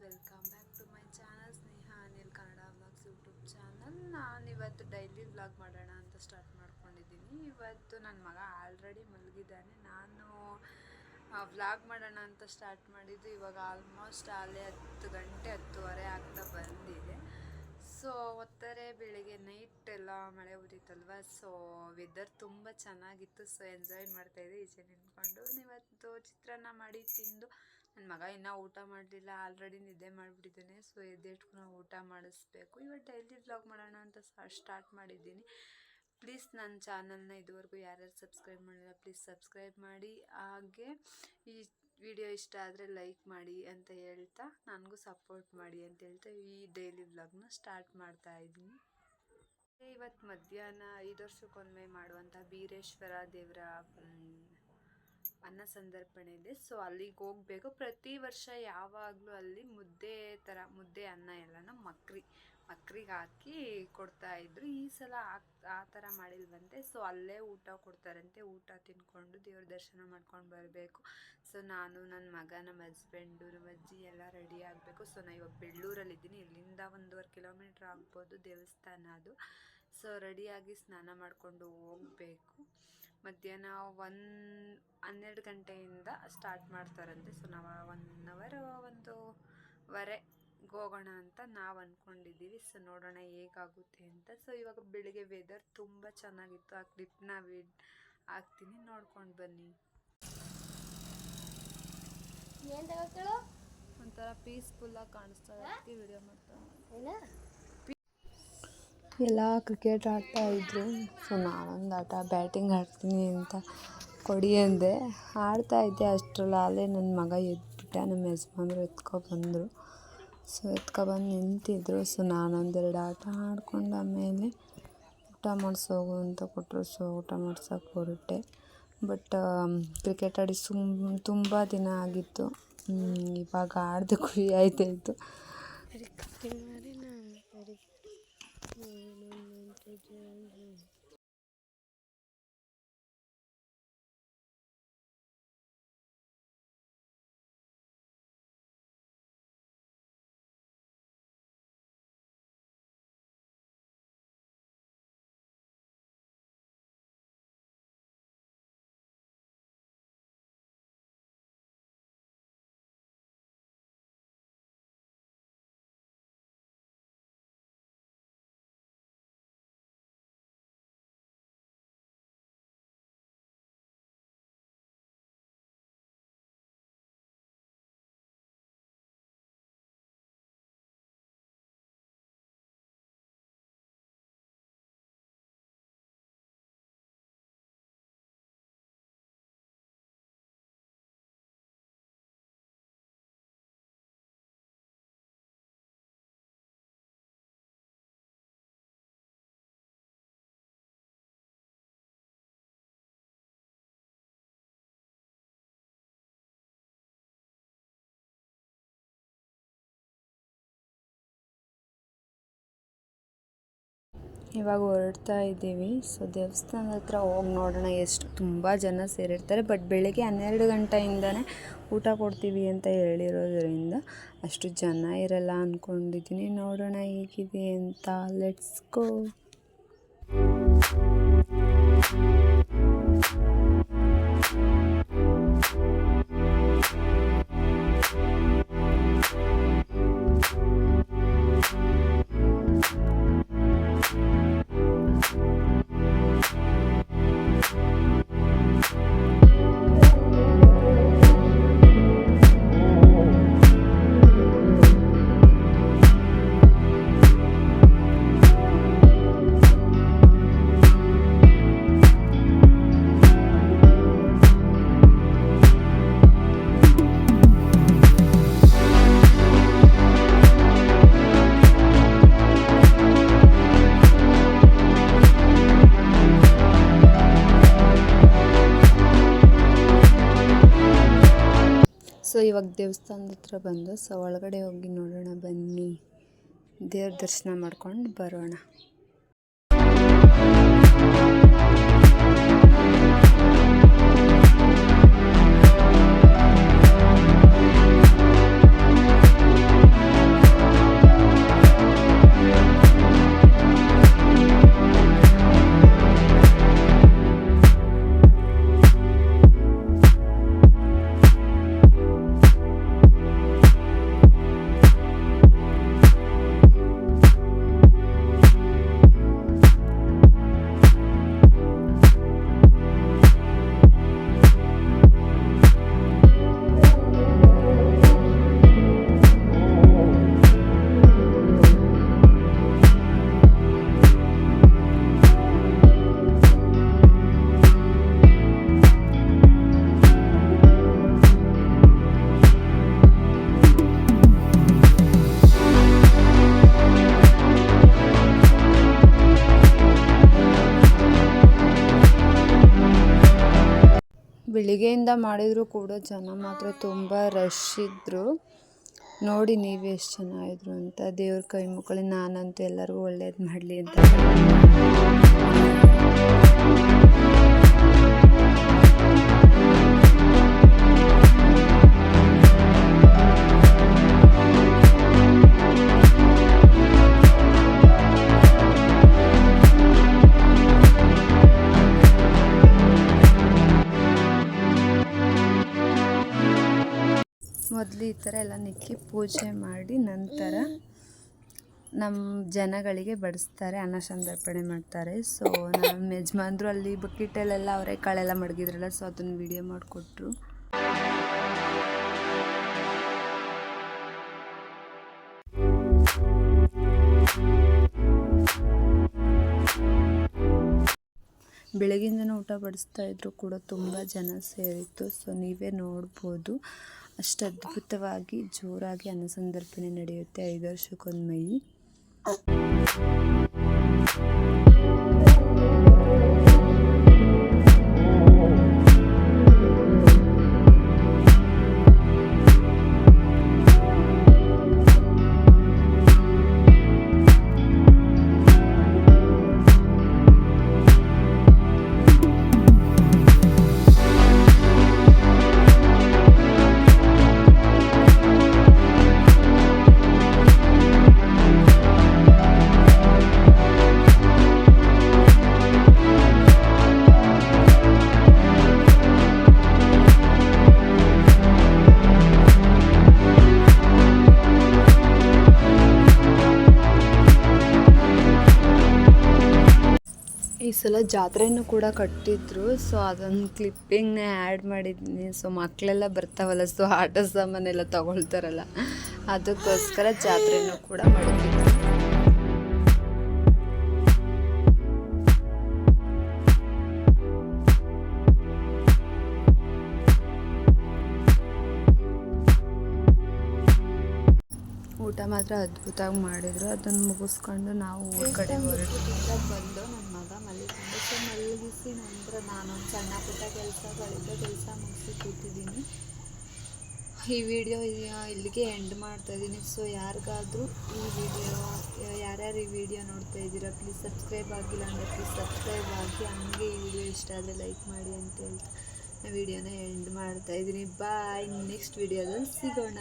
Welcome back to my channel Sneha Anil Kannada vlogs YouTube channel. ನಾನು ಇವತ್ತು daily vlog ಮಾಡೋಣ ಅಂತ ಸ್ಟಾರ್ಟ್ ಮಾಡ್ಕೊಂಡಿದ್ದೀನಿ. ಇವತ್ತು ನನ್ನ ಮಗ ಆಲ್ರೆಡಿ ಮಲಗಿದ್ದಾನೆ. ನಾನು ವ್ಲಾಗ್ ಮಾಡೋಣ ಅಂತ ಸ್ಟಾರ್ಟ್ ಮಾಡಿದ್ದು ಇವಾಗ ಆಲ್ಮೋಸ್ಟ್ ಅಲ್ಲೇ 10 ಗಂಟೆ 10:30 ಆಗ್ತಾ ಬಂದಿದೆ. ಸೊ ಒತ್ತಾರೆ ಬೆಳಿಗ್ಗೆ ನೈಟ್ ಎಲ್ಲ ಮಳೆ ಉರಿತಲ್ವ. ಸೊ ವೆದರ್ ತುಂಬ ಚೆನ್ನಾಗಿತ್ತು. ಸೊ ಎಂಜಾಯ್ ಮಾಡ್ತಾಯಿದ್ದೆ ಈಚೆ ನಿಂತ್ಕೊಂಡು. ಇವತ್ತು ಚಿತ್ರಾನ್ನ ಮಾಡಿ ತಿಂದು, ನನ್ನ ಮಗ ಇನ್ನೂ ಊಟ ಮಾಡಲಿಲ್ಲ, ಆಲ್ರೆಡಿ ನಿದ್ದೆ ಮಾಡಿಬಿಟ್ಟಿದ್ದಾನೆ. ಸೊ ಎದ್ದೇಳ್ಕೊಂಡು ಊಟ ಮಾಡಿಸ್ಬೇಕು. ಇವತ್ತು ಡೈಲಿ ವ್ಲಾಗ್ ಮಾಡೋಣ ಅಂತ ಸ್ಟಾರ್ಟ್ ಮಾಡಿದ್ದೀನಿ. ಪ್ಲೀಸ್ ನನ್ನ ಚಾನಲ್ನ ಇದುವರೆಗೂ ಯಾರ್ಯಾರು ಸಬ್ಸ್ಕ್ರೈಬ್ ಮಾಡಿಲ್ಲ ಪ್ಲೀಸ್ ಸಬ್ಸ್ಕ್ರೈಬ್ ಮಾಡಿ. ಹಾಗೆ ಈ ವಿಡಿಯೋ ಇಷ್ಟ ಆದರೆ ಲೈಕ್ ಮಾಡಿ ಅಂತ ಹೇಳ್ತಾ ನನಗೂ ಸಪೋರ್ಟ್ ಮಾಡಿ ಅಂತ ಹೇಳ್ತಾ ಈ ಡೈಲಿ ವ್ಲಾಗ್ನ ಸ್ಟಾರ್ಟ್ ಮಾಡ್ತಾ ಇದ್ದೀನಿ. ಇವತ್ತು ಮಧ್ಯಾಹ್ನ 5 ವರ್ಷಕ್ಕೊಮ್ಮೆ ಮಾಡುವಂಥ ಬೀರೇಶ್ವರ ದೇವರ ಅನ್ನ ಸಂದರ್ಪಣೆ ಇದೆ. ಸೊ ಅಲ್ಲಿಗೆ ಹೋಗಬೇಕು. ಪ್ರತಿ ವರ್ಷ ಯಾವಾಗಲೂ ಅಲ್ಲಿ ಮುದ್ದೆ ಅನ್ನ ಎಲ್ಲನೂ ಮಕ್ರಿಗೆ ಹಾಕಿ ಕೊಡ್ತಾಯಿದ್ರು. ಈ ಸಲ ಆ ಥರ ಮಾಡಿಲ್ವಂತೆ. ಸೊ ಅಲ್ಲೇ ಊಟ ಕೊಡ್ತಾರಂತೆ. ಊಟ ತಿನ್ಕೊಂಡು ದೇವ್ರ ದರ್ಶನ ಮಾಡ್ಕೊಂಡು ಬರಬೇಕು. ಸೊ ನಾನು, ನನ್ನ ಮಗ, ನಮ್ಮ ಹಸ್ಬೆಂಡು, ನಮ್ಮ ಅಜ್ಜಿ ಎಲ್ಲ ರೆಡಿ ಆಗಬೇಕು. ಸೊ ನಾನು ಇವಾಗ ಬೆಳ್ಳೂರಲ್ಲಿದ್ದೀನಿ. ಇಲ್ಲಿಂದ 1.5 ಕಿಲೋಮೀಟ್ರ್ ಆಗ್ಬೋದು ದೇವಸ್ಥಾನ ಅದು. ಸೊ ರೆಡಿಯಾಗಿ ಸ್ನಾನ ಮಾಡಿಕೊಂಡು ಹೋಗಬೇಕು. ಮಧ್ಯಾಹ್ನ 12 ಗಂಟೆಯಿಂದ ಸ್ಟಾರ್ಟ್ ಮಾಡ್ತಾರಂತೆ. ಸೊ ನಾವು 1 ಅವರ್ 1:30 ಹೋಗೋಣ ಅಂತ ನಾವು ಅಂದ್ಕೊಂಡಿದ್ದೀವಿ. ಸೊ ನೋಡೋಣ ಹೇಗಾಗುತ್ತೆ ಅಂತ. ಸೊ ಇವಾಗ ಬೆಳಿಗ್ಗೆ ವೆದರ್ ತುಂಬ ಚೆನ್ನಾಗಿತ್ತು. ಆ ಕ್ಲಿಪ್ನ ಹಾಕ್ತೀನಿ, ನೋಡ್ಕೊಂಡು ಬನ್ನಿ. ಒಂಥರ ಪೀಸ್ಫುಲ್ಲಾಗಿ ಕಾಣಿಸ್ತಾ ಇರೋದಕ್ಕೆ ವಿಡಿಯೋ ಮಾಡ್ತಾ ಎಲ್ಲ ಕ್ರಿಕೆಟ್ ಆಡ್ತಾ ಇದ್ರು. ಸೊ ನಾನೊಂದು ಆಟ ಬ್ಯಾಟಿಂಗ್ ಆಡ್ತೀನಿ ಅಂತ ಕೊಡಿ ಅಂದೆ. ಆಡ್ತಾಯಿದ್ದೆ. ಅಷ್ಟರಲ್ಲಿ ಅಲ್ಲೇ ನನ್ನ ಮಗ ಎದ್ಬಿಟ್ಟ. ನಮ್ಮ ಯಜಮಾನ್ರು ಎತ್ಕೊಬಂದರು. ಸೊ ಎತ್ಕೊಬಂದು ನಿಂತಿದ್ರು. ಸೊ ನಾನೊಂದೆರಡು ಆಟ ಆಡ್ಕೊಂಡು ಆಮೇಲೆ ಊಟ ಮಾಡಿಸೋಗು ಅಂತ ಕೊಟ್ಟರು. ಸೊ ಊಟ ಮಾಡ್ಸೋಕೆ ಹೊರಟೆ. ಬಟ್ ಕ್ರಿಕೆಟ್ ಆಡಿ ತುಂಬ ದಿನ ಆಗಿತ್ತು. ಇವಾಗ ಆಡಿದೆ, ಖುಷಿ ಆಯ್ತಾಯಿತ್ತು. ಇವಾಗ ಹೊರಡ್ತಾ ಇದ್ದೀವಿ. ಸೊ ದೇವಸ್ಥಾನದ ಹತ್ರ ಹೋಗಿ ನೋಡೋಣ. ಎಷ್ಟು ತುಂಬ ಜನ ಸೇರಿರ್ತಾರೆ. ಬಟ್ ಬೆಳಗ್ಗೆ 12 ಗಂಟೆಯಿಂದನೇ ಊಟ ಕೊಡ್ತೀವಿ ಅಂತ ಹೇಳಿರೋದ್ರಿಂದ ಅಷ್ಟು ಜನ ಇರಲ್ಲ ಅಂದ್ಕೊಂಡಿದ್ದೀನಿ. ನೋಡೋಣ ಹೇಗಿದೆ ಅಂತ. Let's go. ಸೊ ಇವಾಗ ದೇವಸ್ಥಾನದ ಹತ್ರ ಬಂದು ಸೊ ಒಳಗಡೆ ಹೋಗಿ ನೋಡೋಣ ಬನ್ನಿ. ದೇವ್ರ ದರ್ಶನ ಮಾಡ್ಕೊಂಡು ಬರೋಣ. ಬೆಳಿಗ್ಗೆಯಿಂದ ಮಾಡಿದರೂ ಕೂಡ ಜನ ಮಾತ್ರ ತುಂಬ ರಶ್ ಇದ್ದರು. ನೋಡಿ ನೀವು ಎಷ್ಟು ಜನ ಇದ್ರು ಅಂತ. ದೇವ್ರ ಕೈ ಮುಕ್ಕಳಿ ನಾನಂತೂ ಎಲ್ಲರಿಗೂ ಒಳ್ಳೇದು ಮಾಡಲಿ ಅಂತ. ಮೊದಲು ಈ ಥರ ಎಲ್ಲ ನಿಕ್ಕಿ ಪೂಜೆ ಮಾಡಿ ನಂತರ ನಮ್ಮ ಜನಗಳಿಗೆ ಬಡಿಸ್ತಾರೆ, ಅನ್ನ ಸಂತರ್ಪಣೆ ಮಾಡ್ತಾರೆ. ಸೊ ನಮ್ಮ ಯಜಮಾನ್ರು ಅಲ್ಲಿ ಬಕೆಟಲ್ಲೆಲ್ಲ ಅವರೇ ಕಾಳೆಲ್ಲ ಮಡಗಿದ್ರಲ್ಲ, ಸೊ ಅದನ್ನು ವಿಡಿಯೋ ಮಾಡಿಕೊಟ್ರು. ಬೆಳಗಿಂದನೂ ಊಟ ಬಡಿಸ್ತಾ ಇದ್ರು ಕೂಡ ತುಂಬ ಜನ ಸೇರಿತ್ತು. ಸೊ ನೀವೇ ನೋಡ್ಬೋದು, ಅಷ್ಟು ಅದ್ಭುತವಾಗಿ ಜೋರಾಗಿ ಅನ್ನ ಸಂತರ್ಪಣೆ ನಡೆಯುತ್ತೆ 5 ವರ್ಷಕ್ಕೊಮ್ಮೆ. ಈ ಸಲ ಜಾತ್ರೆನೂ ಕೂಡ ಕಟ್ಟಿದ್ರು. ಸೊ ಅದೊಂದು ಕ್ಲಿಪ್ಪಿಂಗ್ನೇ ಆ್ಯಡ್ ಮಾಡಿದ್ದೀನಿ. ಸೊ ಮಕ್ಕಳೆಲ್ಲ ಬರ್ತಾವಲ್ಲ, ಸೊ ಆಟ ಸಾಮಾನೆಲ್ಲ ತಗೊಳ್ತಾರಲ್ಲ, ಅದಕ್ಕೋಸ್ಕರ ಜಾತ್ರೆನೂ ಕೂಡ ಮಾಡಿದ್ದೀನಿ. ಊಟ ಮಾತ್ರ ಅದ್ಭುತವಾಗಿ ಮಾಡಿದರು. ಅದನ್ನು ಮುಗಿಸ್ಕೊಂಡು ನಾವು ಊರ ಕಡೆ ಹೊರಟಿದ್ದ ಬಂದು ನನ್ನ ಮಗ ಮಲಗಿಕೊಂಡು, ಸೊ ಮಲಗಿಸಿ ನಂತರ ನಾನೊಂದು ಸಣ್ಣ ಪುಟ್ಟ ಕೆಲಸ ಮುಗಿಸಿ ಕೂತಿದ್ದೀನಿ. ಈ ವಿಡಿಯೋ ಇಲ್ಲಿಗೆ ಎಂಡ್ ಮಾಡ್ತಾಯಿದ್ದೀನಿ. ಸೊ ಯಾರಿಗಾದರೂ ಈ ವಿಡಿಯೋ ಯಾರ್ಯಾರು ಈ ವಿಡಿಯೋ ನೋಡ್ತಾ ಇದ್ದೀರಾ, ಪ್ಲೀಸ್ ಸಬ್ಸ್ಕ್ರೈಬ್ ಆಗಿಲ್ಲ ಅಂದರೆ ಪ್ಲೀಸ್ ಸಬ್ಸ್ಕ್ರೈಬ್ ಆಗಿ, ಹಂಗೆ ಈ ವಿಡಿಯೋ ಇಷ್ಟ ಆದರೆ ಲೈಕ್ ಮಾಡಿ ಅಂತ ಹೇಳ್ತಾ ವಿಡಿಯೋನ ಎಂಡ್ ಮಾಡ್ತಾಯಿದ್ದೀನಿ. ಬಾಯ್, ನೆಕ್ಸ್ಟ್ ವಿಡಿಯೋದಲ್ಲಿ ಸಿಗೋಣ.